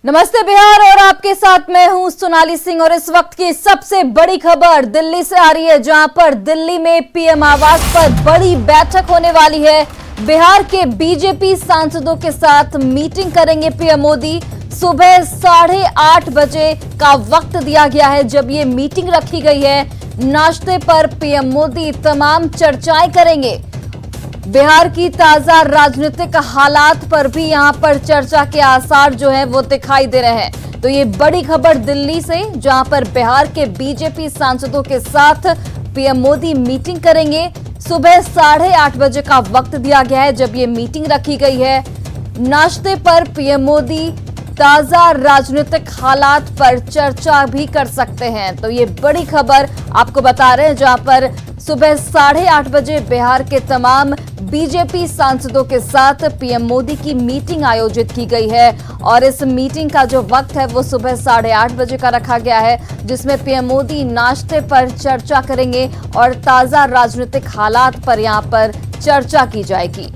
नमस्ते बिहार और आपके साथ मैं हूं सोनाली सिंह और इस वक्त की सबसे बड़ी खबर दिल्ली से आ रही है, जहां पर दिल्ली में पीएम आवास पर बड़ी बैठक होने वाली है। बिहार के बीजेपी सांसदों के साथ मीटिंग करेंगे पीएम मोदी। सुबह 8:30 बजे का वक्त दिया गया है जब ये मीटिंग रखी गई है। नाश्ते पर पीएम मोदी तमाम चर्चाएं करेंगे। बिहार की ताजा राजनीतिक हालात पर भी यहां पर चर्चा के आसार जो है वो दिखाई दे रहे हैं। तो ये बड़ी खबर दिल्ली से, जहां पर बिहार के बीजेपी सांसदों के साथ पीएम मोदी मीटिंग करेंगे। सुबह 8:30 बजे का वक्त दिया गया है जब ये मीटिंग रखी गई है। नाश्ते पर पीएम मोदी ताजा राजनीतिक हालात पर चर्चा भी कर सकते हैं। तो ये बड़ी खबर आपको बता रहे हैं, जहां पर सुबह 8:30 बजे बिहार के तमाम बीजेपी सांसदों के साथ पीएम मोदी की मीटिंग आयोजित की गई है। और इस मीटिंग का जो वक्त है वो सुबह 8:30 बजे का रखा गया है, जिसमें पीएम मोदी नाश्ते पर चर्चा करेंगे और ताजा राजनीतिक हालात पर यहां पर चर्चा की जाएगी।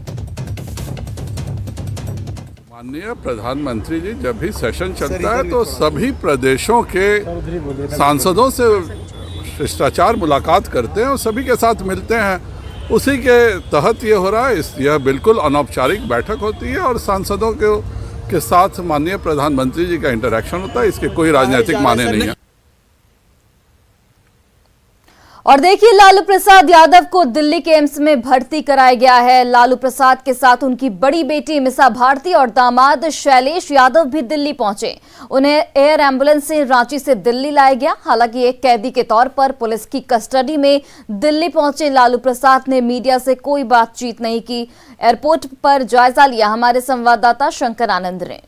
माननीय प्रधानमंत्री जी, जब भी सेशन चलता है तो सभी प्रदेशों के सांसदों से शिष्टाचार मुलाकात करते हैं और सभी के साथ मिलते हैं। उसी के तहत ये हो रहा है। यह बिल्कुल अनौपचारिक बैठक होती है और सांसदों के साथ माननीय प्रधानमंत्री जी का इंटरेक्शन होता है। इसके कोई राजनीतिक माने नहीं है। और देखिए, लालू प्रसाद यादव को दिल्ली के एम्स में भर्ती कराया गया है। लालू प्रसाद के साथ उनकी बड़ी बेटी मीसा भारती और दामाद शैलेश यादव भी दिल्ली पहुंचे। उन्हें एयर एम्बुलेंस से रांची से दिल्ली लाया गया। हालांकि एक कैदी के तौर पर पुलिस की कस्टडी में दिल्ली पहुंचे लालू प्रसाद ने मीडिया से कोई बातचीत नहीं की। एयरपोर्ट पर जायजा लिया हमारे संवाददाता शंकर आनंद ने।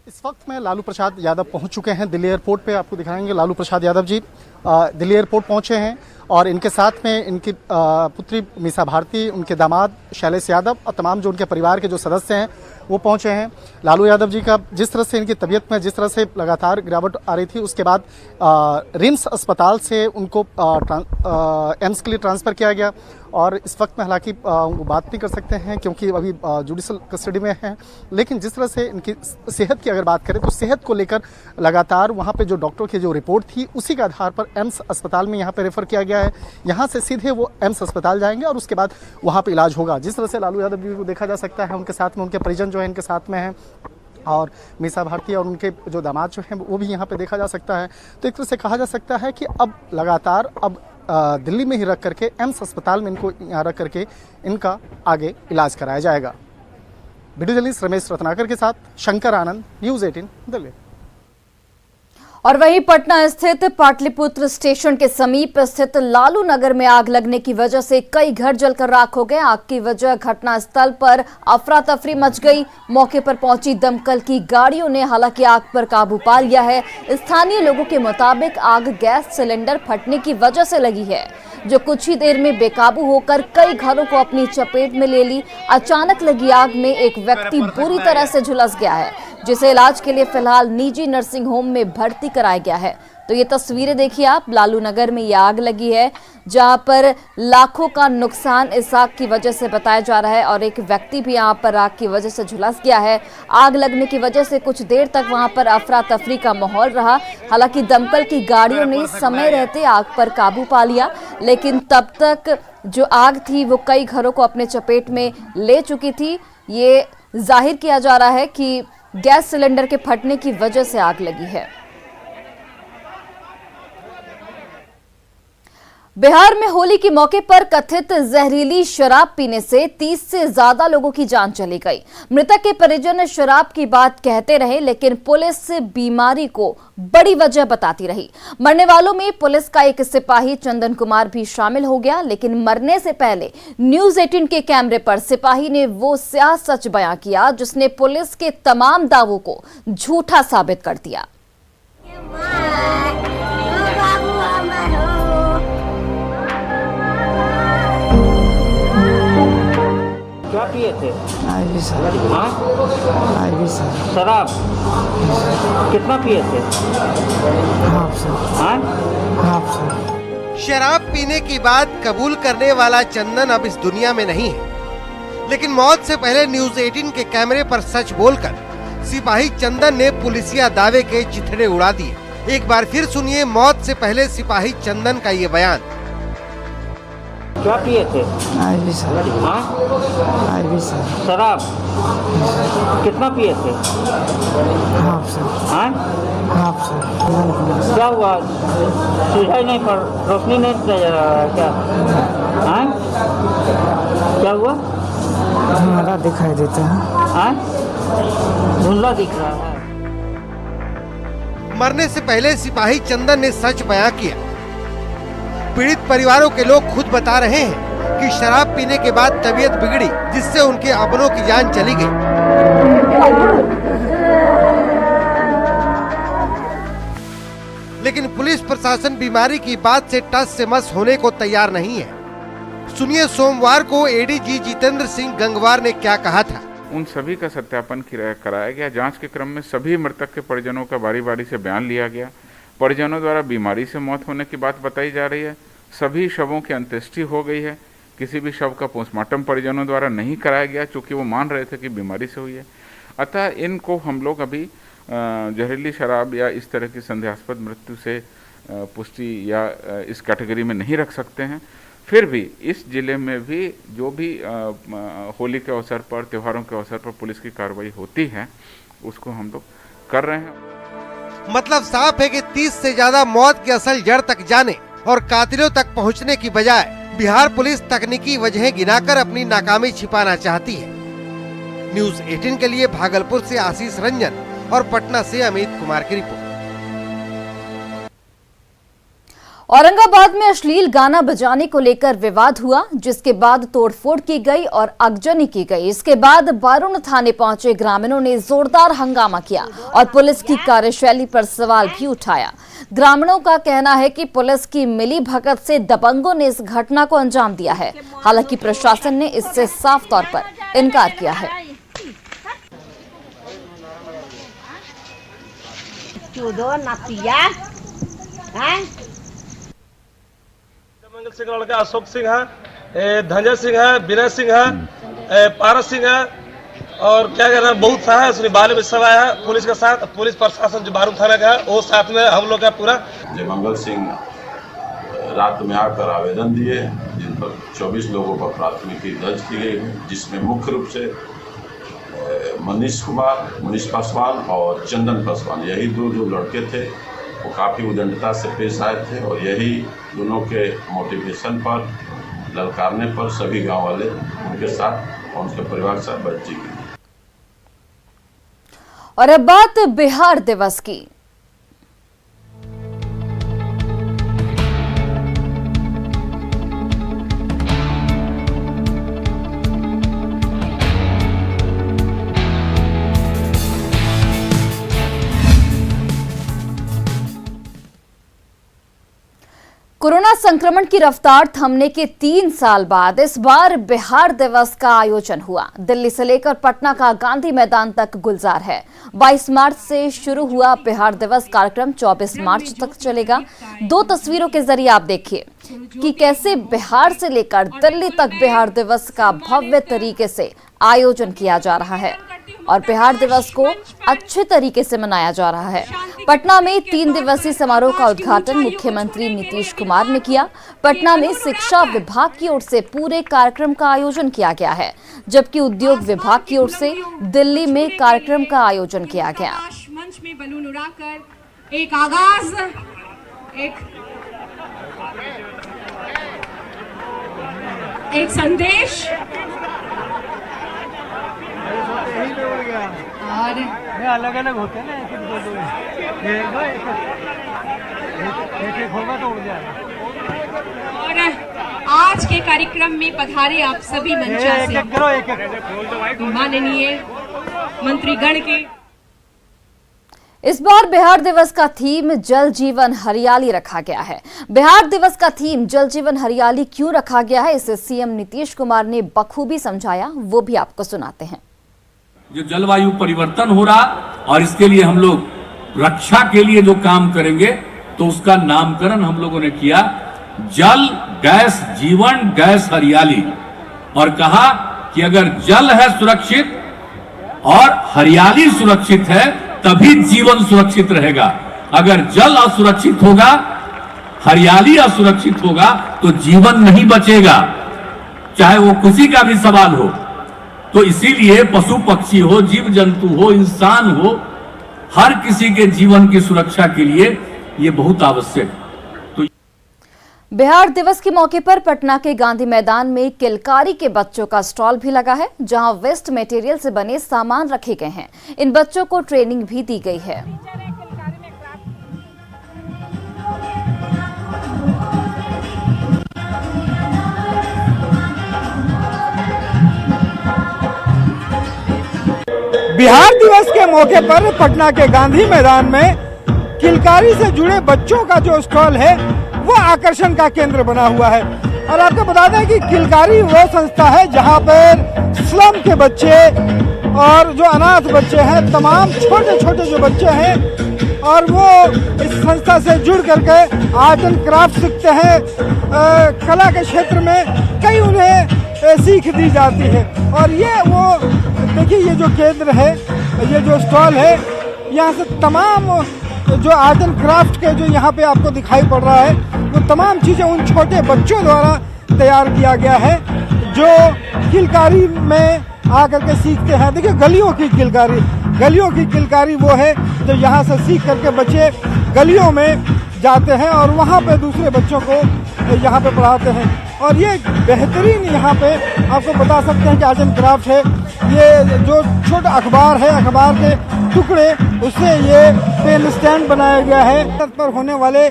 इस वक्त में लालू प्रसाद यादव पहुंच चुके हैं दिल्ली एयरपोर्ट पे। आपको दिखाएंगे लालू प्रसाद यादव जी दिल्ली एयरपोर्ट पहुंचे हैं और इनके साथ में इनकी पुत्री मीसा भारती, उनके दामाद शैलेश यादव और तमाम जो उनके परिवार के जो सदस्य हैं वो पहुंचे हैं। लालू यादव जी का जिस तरह से इनकी तबीयत में जिस तरह से लगातार गिरावट आ रही थी, उसके बाद रिम्स अस्पताल से उनको एम्स के लिए ट्रांसफ़र किया गया। और इस वक्त में हालांकि वो बात नहीं कर सकते हैं क्योंकि अभी जुडिशल कस्टडी में हैं। लेकिन जिस तरह से इनकी सेहत की अगर बात करें तो सेहत को लेकर लगातार वहाँ पे जो डॉक्टर की जो रिपोर्ट थी उसी के आधार पर एम्स अस्पताल में यहाँ पे रेफर किया गया है। यहाँ से सीधे वो एम्स अस्पताल जाएंगे और उसके बाद वहाँ पे इलाज होगा। जिस तरह से लालू यादव जी को देखा जा सकता है, उनके साथ में उनके परिजन जो है इनके साथ में हैं और मीसा भारती और उनके जो दामाद जो हैं वो भी यहाँ पे देखा जा सकता है। तो एक तरह से कहा जा सकता है कि अब लगातार दिल्ली में ही रख करके एम्स अस्पताल में इनको यहाँ रख करके इनका आगे इलाज कराया जाएगा। वीडियो जर्नलिस्ट रमेश रत्नाकर के साथ शंकर आनंद, न्यूज़ 18 दिल्ली। और वहीं पटना स्थित पाटलिपुत्र स्टेशन के समीप स्थित लालू नगर में आग लगने की वजह से कई घर जलकर राख हो गए। आग की वजह घटनास्थल पर अफरा तफरी मच गई। मौके पर पहुंची दमकल की गाड़ियों ने हालांकि आग पर काबू पा लिया है। स्थानीय लोगों के मुताबिक आग गैस सिलेंडर फटने की वजह से लगी है, जो कुछ ही देर में बेकाबू होकर कई घरों को अपनी चपेट में ले ली। अचानक लगी आग में एक व्यक्ति बुरी तरह से झुलस गया है, जिसे इलाज के लिए फिलहाल निजी नर्सिंग होम में भर्ती कराया गया है। तो ये तस्वीरें देखिए आप, लालू नगर में ये आग लगी है जहां पर लाखों का नुकसान इस आग की वजह से बताया जा रहा है और एक व्यक्ति भी यहां पर आग की वजह से झुलस गया है। आग लगने की वजह से कुछ देर तक वहां पर अफरा तफरी का माहौल रहा। हालांकि दमकल की गाड़ियों ने समय रहते आग पर काबू पा लिया, लेकिन तब तक जो आग थी वो कई घरों को अपने चपेट में ले चुकी थी। ये जाहिर किया जा रहा है कि गैस सिलेंडर के फटने की वजह से आग लगी है। बिहार में होली के मौके पर कथित जहरीली शराब पीने से 30 से ज्यादा लोगों की जान चली गई। मृतक के परिजन शराब की बात कहते रहे, लेकिन पुलिस बीमारी को बड़ी वजह बताती रही। मरने वालों में पुलिस का एक सिपाही चंदन कुमार भी शामिल हो गया, लेकिन मरने से पहले न्यूज़ 18 के कैमरे पर सिपाही ने वो स्याह सच बयां किया जिसने पुलिस के तमाम दावों को झूठा साबित कर दिया। क्या पिए थे? शराब कितना पिए थे? शराब पीने की बात कबूल करने वाला चंदन अब इस दुनिया में नहीं है, लेकिन मौत से पहले न्यूज़ 18 के कैमरे पर सच बोलकर सिपाही चंदन ने पुलिसिया दावे के चिथड़े उड़ा दिए। एक बार फिर सुनिए मौत से पहले सिपाही चंदन का ये बयान। क्या पिए थे? आज भी सर। हाँ? आज भी सर। शराब कितना पिए थे? Half sir. हाँ? Half sir. क्या हुआ? सुझाई नहीं पड़, रोशनी नहीं नजर आ रहा है क्या? हाँ? क्या हुआ? हमारा दिखाई देता है। हाँ? धुंधला दिख रहा है। मरने से पहले सिपाही चंदन ने सच बयां किया। पीड़ित परिवारों के लोग खुद बता रहे हैं कि शराब पीने के बाद तबीयत बिगड़ी, जिससे उनके अपनों की जान चली गई। लेकिन पुलिस प्रशासन बीमारी की बात से टस से मस होने को तैयार नहीं है। सुनिए सोमवार को एडीजी जितेंद्र सिंह गंगवार ने क्या कहा था। उन सभी का सत्यापन कराया गया। जांच के क्रम में सभी मृतक के परिजनों का बारी बारी से बयान लिया गया। परिजनों द्वारा बीमारी से मौत होने की बात बताई जा रही है। सभी शवों की अंत्येष्टि हो गई है। किसी भी शव का पोस्टमार्टम परिजनों द्वारा नहीं कराया गया, चूँकि वो मान रहे थे कि बीमारी से हुई है। अतः इनको हम लोग अभी जहरीली शराब या इस तरह की संदेहास्पद मृत्यु से पुष्टि या इस कैटेगरी में नहीं रख सकते हैं। फिर भी इस जिले में भी जो भी होली के अवसर पर, त्योहारों के अवसर पर पुलिस की कार्रवाई होती है, उसको हम लोग कर रहे हैं। मतलब साफ है कि 30 से ज्यादा मौत की असल जड़ तक जाने और कातिलों तक पहुंचने की बजाय बिहार पुलिस तकनीकी वजहें गिनाकर अपनी नाकामी छिपाना चाहती है। न्यूज़ 18 के लिए भागलपुर से आशीष रंजन और पटना से अमित कुमार की रिपोर्ट। औरंगाबाद में अश्लील गाना बजाने को लेकर विवाद हुआ, जिसके बाद तोड़फोड़ की गई और आगजनी की गई। इसके बाद बारूण थाने पहुंचे ग्रामीणों ने जोरदार हंगामा किया और पुलिस की कार्यशैली पर सवाल भी उठाया। ग्रामीणों का कहना है कि पुलिस की मिली भगत से दबंगों ने इस घटना को अंजाम दिया है। हालांकि प्रशासन ने इससे साफ तौर पर इनकार किया है। मंगल सिंह का लड़का अशोक सिंह है, धंजय सिंह है, विनय सिंह है, पारस सिंह है और क्या कहना है, बहुत सा है। उसने बाले में सब आया है पुलिस के साथ। पुलिस प्रशासन जो बारूद थाना का है वो साथ में हम लोग का पूरा। जय मंगल सिंह रात में आकर आवेदन दिए, जिन पर 24 लोगों पर प्राथमिकी दर्ज की गई है, जिसमें मुख्य रूप से मनीष पासवान और चंदन पासवान, यही दो जो लड़के थे वो काफ़ी उदंडता से पेश आए थे और यही दोनों के मोटिवेशन पर, ललकारने पर सभी गांव वाले उनके साथ और उनके परिवार के साथ बातचीत की। और अब बात बिहार दिवस की। कोरोना संक्रमण की रफ्तार थमने के 3 साल बाद इस बार बिहार दिवस का आयोजन हुआ। दिल्ली से लेकर पटना का गांधी मैदान तक गुलजार है। 22 मार्च से शुरू हुआ बिहार दिवस कार्यक्रम 24 मार्च तक चलेगा। 2 तस्वीरों के जरिए आप देखिए कि कैसे बिहार से लेकर दिल्ली तक बिहार दिवस का भव्य तरीके से आयोजन किया जा रहा है और बिहार दिवस को अच्छे तरीके से मनाया जा रहा है। पटना में 3 दिवसीय समारोह का उद्घाटन मुख्यमंत्री नीतीश कुमार ने किया। पटना में शिक्षा विभाग की ओर से पूरे कार्यक्रम का आयोजन किया गया है, जबकि उद्योग विभाग की ओर से दिल्ली में कार्यक्रम का आयोजन किया गया। मंच में बलून उड़ाकर एक आगाज, एक संदेश और अलग अलग होते हैं ना, एक होगा तो उड़ जाएगा। और आज के कार्यक्रम में पधारे आप सभी मंचा से माननीय मंत्रीगण के। इस बार बिहार दिवस का थीम जल जीवन हरियाली रखा गया है। बिहार दिवस का थीम जल जीवन हरियाली क्यों रखा गया है, इसे सीएम नीतीश कुमार ने बखूबी समझाया, वो भी आपको सुनाते हैं। जो जलवायु परिवर्तन हो रहा और इसके लिए हम लोग रक्षा के लिए जो काम करेंगे, तो उसका नामकरण हम लोगों ने किया जल गैस जीवन गैस हरियाली, और कहा कि अगर जल है सुरक्षित और हरियाली सुरक्षित है तभी जीवन सुरक्षित रहेगा। अगर जल असुरक्षित होगा, हरियाली असुरक्षित होगा तो जीवन नहीं बचेगा, चाहे वो किसी का भी सवाल हो। तो इसीलिए पशु पक्षी हो, जीव जंतु हो, इंसान हो, हर किसी के जीवन की सुरक्षा के लिए ये बहुत आवश्यक है। बिहार दिवस के मौके पर पटना के गांधी मैदान में किलकारी के बच्चों का स्टॉल भी लगा है, जहां वेस्ट मटेरियल से बने सामान रखे गए हैं। इन बच्चों को ट्रेनिंग भी दी गई है। बिहार दिवस के मौके पर पटना के गांधी मैदान में किलकारी से जुड़े बच्चों का जो स्टॉल है वो आकर्षण का केंद्र बना हुआ है। और आपको बता दें कि किलकारी वो संस्था है जहां पर स्लम के बच्चे और जो अनाथ बच्चे हैं, तमाम छोटे छोटे जो बच्चे हैं, और वो इस संस्था से जुड़ करके आर्ट एंड क्राफ्ट सीखते हैं। कला के क्षेत्र में कई उन्हें सीख दी जाती है। और ये वो देखिए, ये जो केंद्र है, ये जो स्टॉल है, यहाँ से तमाम जो आर्ट एंड क्राफ्ट के जो यहाँ पे आपको दिखाई पड़ रहा है, वो तमाम चीज़ें उन छोटे बच्चों द्वारा तैयार किया गया है जो किलकारी में आकर के सीखते हैं। देखिए, गलियों की किलकारी वो है जो यहाँ से सीख करके बच्चे गलियों में जाते हैं और वहाँ पे दूसरे बच्चों को यहाँ पे पढ़ाते हैं। और ये बेहतरीन यहाँ पे आपको बता सकते हैं कि आर्ट एंड क्राफ्ट है। ये जो छोटा अखबार है, अखबार के टुकड़े, उससे ये पेन स्टैंड बनाया गया है। पर होने वाले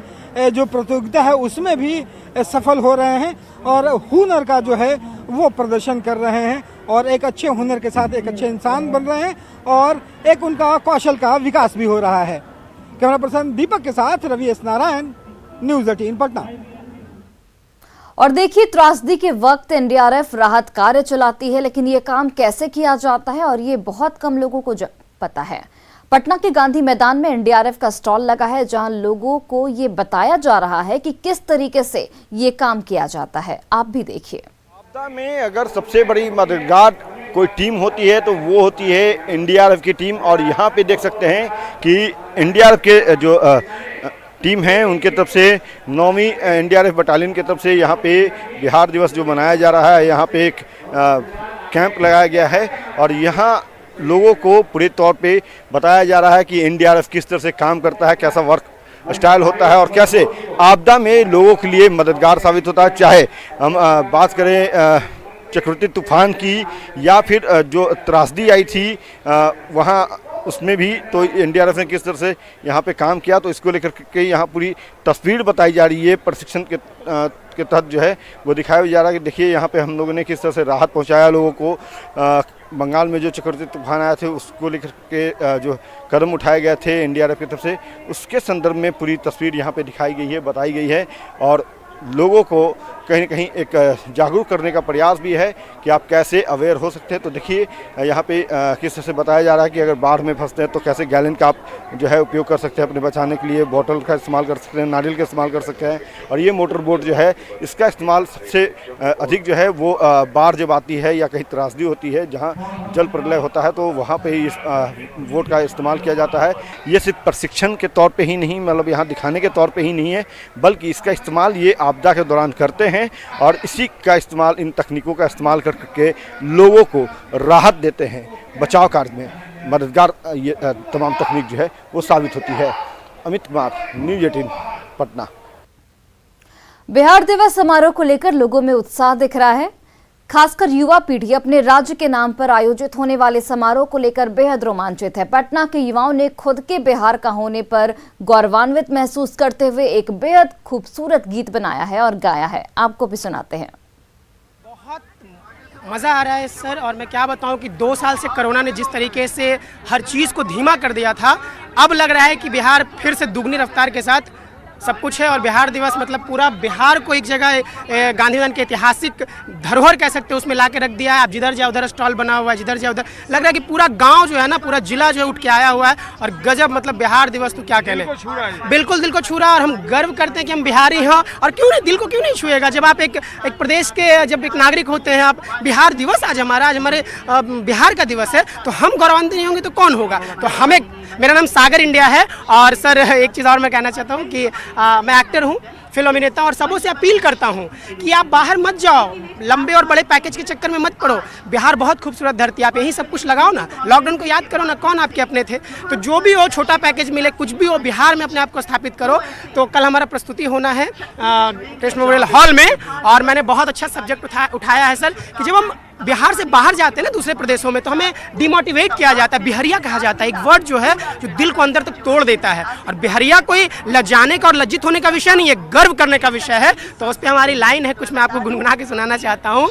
जो प्रतियोगिता है उसमें भी सफल हो रहे हैं और हुनर का जो है वो प्रदर्शन कर रहे हैं और एक अच्छे हुनर के साथ एक अच्छे इंसान बन रहे हैं और एक उनका कौशल का विकास भी हो रहा है। कैमरा पर्सन दीपक के साथ रवि एस नारायण, न्यूज़ 18 पटना। और देखिए, त्रासदी के वक्त एनडीआरएफ राहत कार्य चलाती है, लेकिन ये काम कैसे किया जाता है और ये बहुत कम लोगों को पता है। पटना के गांधी मैदान में एनडीआरएफ का स्टॉल लगा है, जहां लोगों को ये बताया जा रहा है कि किस तरीके से ये काम किया जाता है। आप भी देखिए। आपदा में अगर सबसे बड़ी मददगार कोई टीम होती है तो वो होती है एनडीआरएफ की टीम। और यहाँ पे देख सकते हैं कि एनडीआरएफ के जो टीम है उनके तरफ से 9वीं एनडीआरएफ बटालियन के तरफ से यहाँ पे बिहार दिवस जो मनाया जा रहा है, यहाँ पे एक कैंप लगाया गया है और यहाँ लोगों को पूरे तौर पे बताया जा रहा है कि एनडीआरएफ किस तरह से काम करता है, कैसा वर्क स्टाइल होता है और कैसे आपदा में लोगों के लिए मददगार साबित होता है। चाहे हम बात करें चक्रवाती तूफान की या फिर जो त्रासदी आई थी वहाँ, उसमें भी तो एनडीआरएफ ने किस तरह से यहाँ पे काम किया, तो इसको लेकर के यहाँ पूरी तस्वीर बताई जा रही है। प्रशिक्षण के तहत जो है वो दिखाया जा रहा है कि देखिए यहाँ पे हम लोगों ने किस तरह से राहत पहुँचाया लोगों को। बंगाल में जो चक्रवाती तूफान आए थे उसको लेकर के जो कदम उठाए गए थे एनडीआरएफ की तरफ से, उसके संदर्भ में पूरी तस्वीर यहाँ पे दिखाई गई है, बताई गई है। और लोगों को कहीं न कहीं एक जागरूक करने का प्रयास भी है कि आप कैसे अवेयर हो सकते हैं। तो देखिए यहाँ पे किस तरह से बताया जा रहा है कि अगर बाढ़ में फंसते हैं तो कैसे गैलन का आप जो है उपयोग कर सकते हैं अपने बचाने के लिए, बोतल का इस्तेमाल कर सकते हैं, नारियल का इस्तेमाल कर सकते हैं। और ये मोटर बोट जो है इसका इस्तेमाल सबसे अधिक जो है वो बाढ़ जब आती है या कहीं त्रासदी होती है जहाँ जल प्रलय होता है तो वहाँ पर इस बोट का इस्तेमाल किया जाता है। ये सिर्फ प्रशिक्षण के तौर पर ही नहीं, मतलब यहाँ दिखाने के तौर पर ही नहीं है, बल्कि इसका इस्तेमाल ये आपदा के दौरान करते हैं और इसी का इस्तेमाल, इन तकनीकों का इस्तेमाल करके लोगों को राहत देते हैं। बचाव कार्य में मददगार ये तमाम तकनीक जो है वो साबित होती है। अमित कुमार, न्यूज़ 18 पटना। बिहार दिवस समारोह को लेकर लोगों में उत्साह दिख रहा है। खासकर युवा पीढ़ी अपने राज्य के नाम पर आयोजित होने वाले समारोह को लेकर बेहद रोमांचित है। पटना के युवाओं ने खुद के बिहार का होने पर गौरवान्वित महसूस करते हुए एक बेहद खूबसूरत गीत बनाया है और गाया है। आपको भी सुनाते हैं। बहुत मज़ा आ रहा है सर, और मैं क्या बताऊं कि 2 साल से कोरोना ने जिस तरीके से हर चीज़ को धीमा कर दिया था, अब लग रहा है कि बिहार फिर से दुगनी रफ्तार के साथ सब कुछ है। और बिहार दिवस मतलब पूरा बिहार को एक जगह गांधी मैदान के ऐतिहासिक धरोहर कह सकते हैं उसमें ला के रख दिया है। आप जिधर जाओ उधर स्टॉल बना हुआ है, जिधर जाओ उधर लग रहा है कि पूरा गांव जो है ना, पूरा जिला जो है उठ के आया हुआ है। और गजब मतलब बिहार दिवस तो क्या कहने, बिल्कुल दिल को छू रहा है। और हम गर्व करते हैं कि हम बिहारी हैं। और क्यों नहीं, दिल को क्यों नहीं छुएगा जब आप एक प्रदेश के जब एक नागरिक होते हैं। आप बिहार दिवस आज हमारे बिहार का दिवस है, तो हम गौरवान्वित नहीं होंगे तो कौन होगा। तो हमें, मेरा नाम सागर इंडिया है। और सर एक चीज़ और मैं कहना चाहता हूँ कि मैं एक्टर हूँ, फिल्म अभिनेता, और सबों से अपील करता हूँ कि आप बाहर मत जाओ, लंबे और बड़े पैकेज के चक्कर में मत पड़ो। बिहार बहुत खूबसूरत धरती, आप यहीं सब कुछ लगाओ ना। लॉकडाउन को याद करो ना, कौन आपके अपने थे। तो जो भी हो, छोटा पैकेज मिले, कुछ भी हो, बिहार में अपने आप को स्थापित करो। तो कल हमारा प्रस्तुति होना है कृष्ण मेमोरियल हॉल में। और मैंने बहुत अच्छा सब्जेक्ट उठाया है सर, कि जब हम बिहार से बाहर जाते हैं ना दूसरे प्रदेशों में, तो हमें डिमोटिवेट किया जाता है, बिहरिया कहा जाता है। एक वर्ड जो है जो दिल को अंदर तक तोड़ देता है। और बिहरिया कोई लजाने का और लज्जित होने का विषय नहीं है, गर्व करने का विषय है। तो उस पर हमारी लाइन है, कुछ मैं आपको गुनगुना के सुनाना चाहता हूँ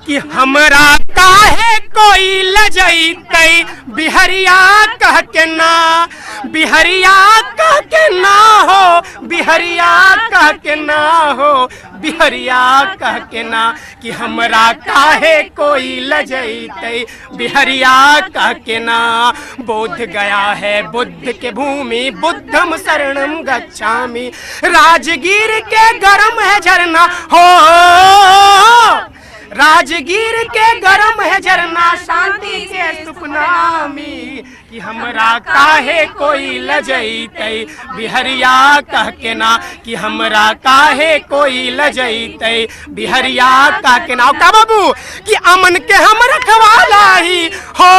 कि हमरा काहे कोई लजैतै बिहरिया कह के ना, बिहरिया कह के ना हो, बिहरिया कह के ना हो, बिहरिया कह के ना, कि हमरा काहे कोई लजैतै बिहरिया कह के ना। बोध गया है बुद्ध के भूमि, बुद्धम शरणम गच्छामि, राजगीर के गरम है झरना हो, राजगीर के गरम है झरना, शांति के सुपनामी, कि हमरा काहे कोई लजैतै बिहरिया कह के ना, कि हमरा काहे कोई लजैतै बिहरिया कह के ना। का बाबू कि अमन के हम रखवाला ही हो,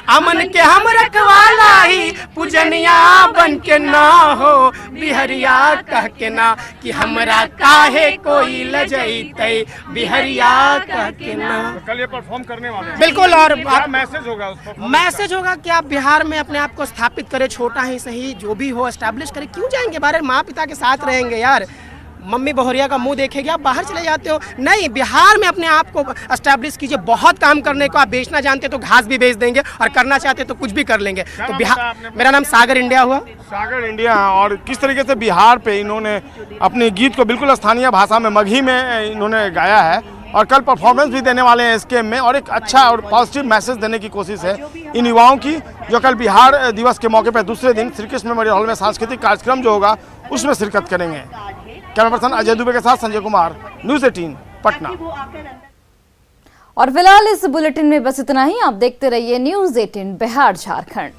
अमन के हम रखवाला ही, पूजनिया बन के ना हो, बिहरिया कह के ना, कि हमरा काहे कोई लजैतै बिहरिया कह के ना। कल ये परफॉर्म करने वाले हैं। बिल्कुल। और मैसेज होगा उस पर? मैसेज होगा कि आप बिहार में अपने आप को स्थापित करें, छोटा ही सही जो भी हो एस्टैब्लिश करें। क्यों जाएंगे बाहर, माँ पिता के साथ रहेंगे यार, मम्मी बहुरिया का मुंह देखेगी, आप बाहर चले जाते हो। नहीं, बिहार में अपने आप को एस्टैब्लिश कीजिए। बहुत काम करने को, आप बेचना जानते तो घास भी बेच देंगे, और करना चाहते तो कुछ भी कर लेंगे। तो बिहार, मेरा नाम सागर इंडिया हुआ। सागर इंडिया। और किस तरीके से बिहार पे इन्होंने अपने गीत को बिल्कुल स्थानीय भाषा में, मगही में इन्होंने गाया है, और कल परफॉर्मेंस भी देने वाले हैं इसके में। और एक अच्छा और पॉजिटिव मैसेज देने की कोशिश है इन युवाओं की, जो कल बिहार दिवस के मौके पर दूसरे दिन श्री कृष्ण मेमोरियल हॉल में सांस्कृतिक कार्यक्रम जो होगा उसमें शिरकत करेंगे। कैमरा पर्सन अजय दुबे के साथ संजय कुमार, न्यूज़ 18 पटना। और फिलहाल इस बुलेटिन में बस इतना ही। आप देखते रहिए न्यूज़ 18 बिहार झारखंड।